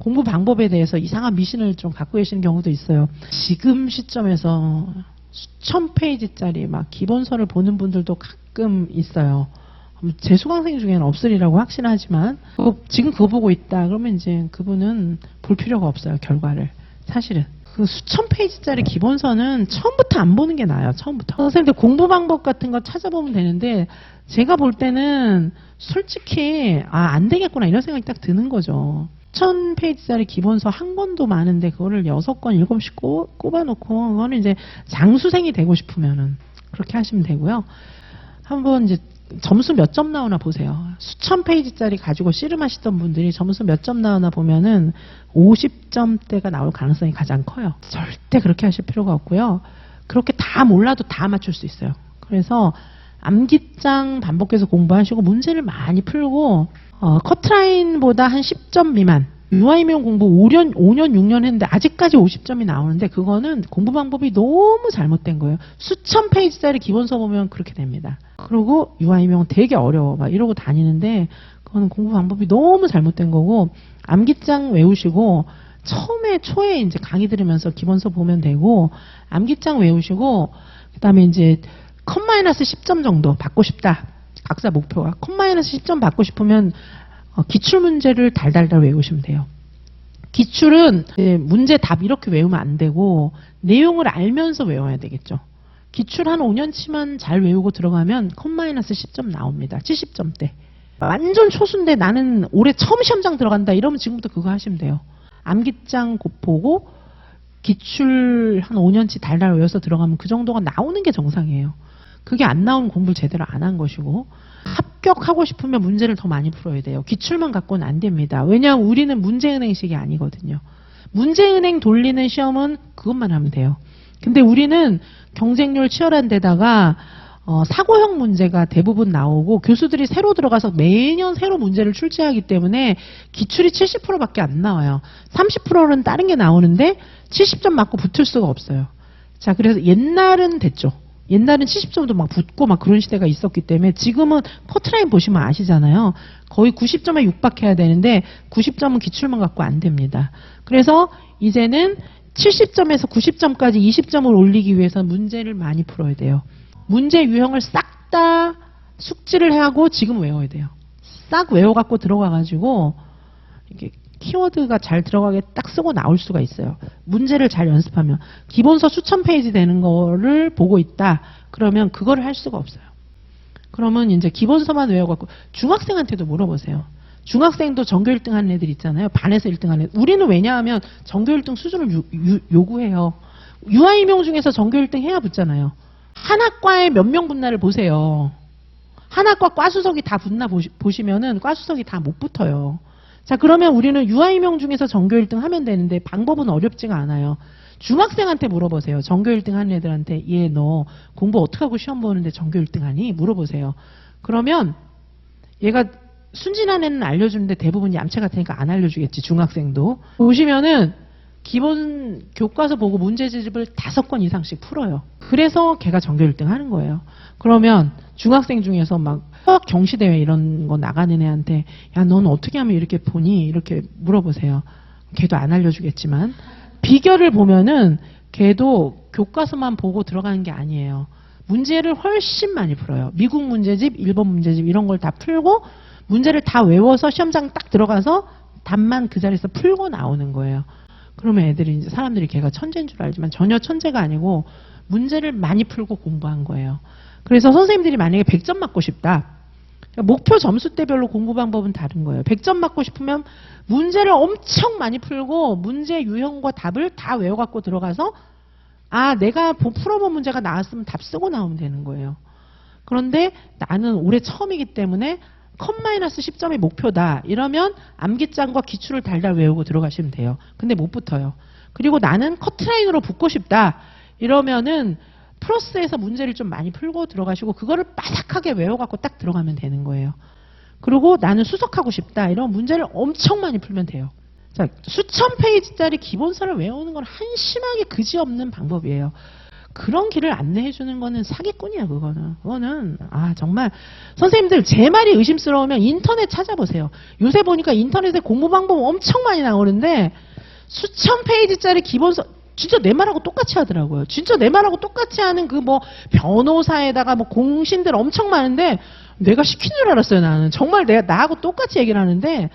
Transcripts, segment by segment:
공부 방법에 대해서 이상한 미신을 좀 갖고 계시는 경우도 있어요. 지금 시점에서 수천 페이지짜리 막 기본서를 보는 분들도 가끔 있어요. 제 수강생 중에는 없으리라고 확신하지만 지금 그거 보고 있다 그러면 이제 그분은 볼 필요가 없어요. 결과를. 사실은 그 수천 페이지짜리 기본서는 처음부터 안 보는 게 나아요. 처음부터. 선생님들 공부 방법 같은 거 찾아보면 되는데 제가 볼 때는 솔직히 안 되겠구나 이런 생각이 딱 드는 거죠. 1000페이지짜리 기본서 한 권도 많은데 그거를 6권, 7씩 꼽아놓고 그거는 이제 장수생이 되고 싶으면은 그렇게 하시면 되고요. 한번 이제 점수 몇 점 나오나 보세요. 수천 페이지짜리 가지고 씨름하시던 분들이 점수 몇 점 나오나 보면은 50점대가 나올 가능성이 가장 커요. 절대 그렇게 하실 필요가 없고요. 그렇게 다 몰라도 다 맞출 수 있어요. 그래서 암기장 반복해서 공부하시고 문제를 많이 풀고 커트라인보다 한 10점 미만 유아이명 공부 5년 6년 했는데 아직까지 50점이 나오는데 그거는 공부 방법이 너무 잘못된 거예요. 수천 페이지짜리 기본서 보면 그렇게 됩니다. 그리고 유아이명 되게 어려워 막 이러고 다니는데 그거는 공부 방법이 너무 잘못된 거고 암기장 외우시고 처음에 초에 이제 강의 들으면서 기본서 보면 되고 암기장 외우시고 그다음에 이제 컷-10점 정도 받고 싶다. 각자 목표가 컷-10점 받고 싶으면 기출문제를 달달달 외우시면 돼요. 기출은 문제 답 이렇게 외우면 안 되고 내용을 알면서 외워야 되겠죠. 기출 한 5년치만 잘 외우고 들어가면 컷-10점 나옵니다. 70점대. 완전 초수인데 나는 올해 처음 시험장 들어간다 이러면 지금부터 그거 하시면 돼요. 암기장 보고 기출 한 5년치 달달 외워서 들어가면 그 정도가 나오는 게 정상이에요. 그게 안 나오는 공부를 제대로 안 한 것이고 합격하고 싶으면 문제를 더 많이 풀어야 돼요. 기출만 갖고는 안 됩니다. 왜냐하면 우리는 문제은행식이 아니거든요. 문제은행 돌리는 시험은 그것만 하면 돼요. 근데 우리는 경쟁률 치열한 데다가 사고형 문제가 대부분 나오고 교수들이 새로 들어가서 매년 새로 문제를 출제하기 때문에 기출이 70%밖에 안 나와요. 30%는 다른 게 나오는데 70점 맞고 붙을 수가 없어요. 자, 그래서 옛날은 됐죠. 옛날은 70점도 막 붙고 막 그런 시대가 있었기 때문에 지금은 커트라인 보시면 아시잖아요. 거의 90점에 육박해야 되는데 90점은 기출만 갖고 안 됩니다. 그래서 이제는 70점에서 90점까지 20점을 올리기 위해서 문제를 많이 풀어야 돼요. 문제 유형을 싹 다 숙지를 하고 지금 외워야 돼요. 싹 외워갖고 들어가가지고 이렇게 키워드가 잘 들어가게 딱 쓰고 나올 수가 있어요. 문제를 잘 연습하면. 기본서 수천 페이지 되는 거를 보고 있다. 그러면 그거를 할 수가 없어요. 그러면 이제 기본서만 외워갖고 중학생한테도 물어보세요. 중학생도 전교 1등 하는 애들 있잖아요. 반에서 1등 하는 애들. 우리는 왜냐하면 전교 1등 수준을 요구해요. 유아이명 중에서 전교 1등 해야 붙잖아요. 한 학과에 몇 명 붙나를 보세요. 한 학과 과수석이 다 붙나 보시면은 과수석이 다 못 붙어요. 자, 그러면 우리는 유아이명 중에서 전교 1등 하면 되는데 방법은 어렵지가 않아요. 중학생한테 물어보세요. 전교 1등 하는 애들한테 얘 너 공부 어떻게 하고 시험 보는데 전교 1등 하니? 물어보세요. 그러면 얘가 순진한 애는 알려주는데 대부분 얌체 같으니까 안 알려주겠지. 중학생도. 보시면은 기본 교과서 보고 문제집을 5권 이상씩 풀어요. 그래서 걔가 전교 1등 하는 거예요. 그러면 중학생 중에서 막 경시대회 이런 거 나가는 애한테 야, 넌 어떻게 하면 이렇게 보니? 이렇게 물어보세요. 걔도 안 알려주겠지만 비결을 보면은 걔도 교과서만 보고 들어가는 게 아니에요. 문제를 훨씬 많이 풀어요. 미국 문제집, 일본 문제집 이런 걸 다 풀고 문제를 다 외워서 시험장 딱 들어가서 답만 그 자리에서 풀고 나오는 거예요. 그러면 애들이 이제 사람들이 걔가 천재인 줄 알지만 전혀 천재가 아니고 문제를 많이 풀고 공부한 거예요. 그래서 선생님들이 만약에 100점 맞고 싶다. 목표 점수대별로 공부 방법은 다른 거예요. 100점 맞고 싶으면 문제를 엄청 많이 풀고 문제 유형과 답을 다 외워갖고 들어가서 내가 풀어본 문제가 나왔으면 답 쓰고 나오면 되는 거예요. 그런데 나는 올해 처음이기 때문에 컷-10점이 목표다. 이러면 암기장과 기출을 달달 외우고 들어가시면 돼요. 근데 못 붙어요. 그리고 나는 커트라인으로 붙고 싶다. 이러면은 플러스에서 문제를 좀 많이 풀고 들어가시고 그거를 빠삭하게 외워갖고 딱 들어가면 되는 거예요. 그리고 나는 수석하고 싶다. 이런 문제를 엄청 많이 풀면 돼요. 자, 수천 페이지짜리 기본서를 외우는 건 한심하게 그지없는 방법이에요. 그런 길을 안내해 주는 거는 사기꾼이야, 그거는 정말 선생님들 제 말이 의심스러우면 인터넷 찾아보세요. 요새 보니까 인터넷에 공부 방법 엄청 많이 나오는데 수천 페이지짜리 기본서 진짜 내 말하고 똑같이 하더라고요. 진짜 내 말하고 똑같이 하는 그 뭐 변호사에다가 뭐 공신들 엄청 많은데 내가 시킨 줄 알았어요, 나는. 정말 나하고 똑같이 얘기를 하는데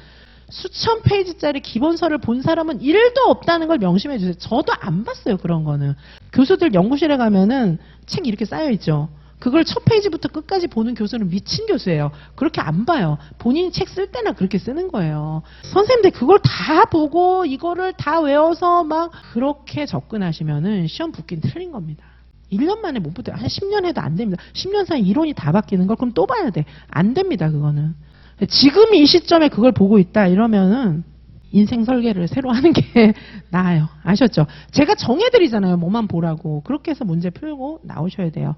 수천 페이지짜리 기본서를 본 사람은 1도 없다는 걸 명심해 주세요. 저도 안 봤어요, 그런 거는. 교수들 연구실에 가면은 책 이렇게 쌓여 있죠. 그걸 첫 페이지부터 끝까지 보는 교수는 미친 교수예요. 그렇게 안 봐요. 본인이 책 쓸 때나 그렇게 쓰는 거예요. 선생님들 그걸 다 보고 이거를 다 외워서 막 그렇게 접근하시면은 시험 붙긴 틀린 겁니다. 1년 만에 못 붙어요. 한 10년 해도 안 됩니다. 10년 사이 이론이 다 바뀌는 걸 그럼 또 봐야 돼. 안 됩니다, 그거는. 지금 이 시점에 그걸 보고 있다 이러면은 인생 설계를 새로 하는 게 나아요. 아셨죠? 제가 정해드리잖아요. 뭐만 보라고. 그렇게 해서 문제 풀고 나오셔야 돼요.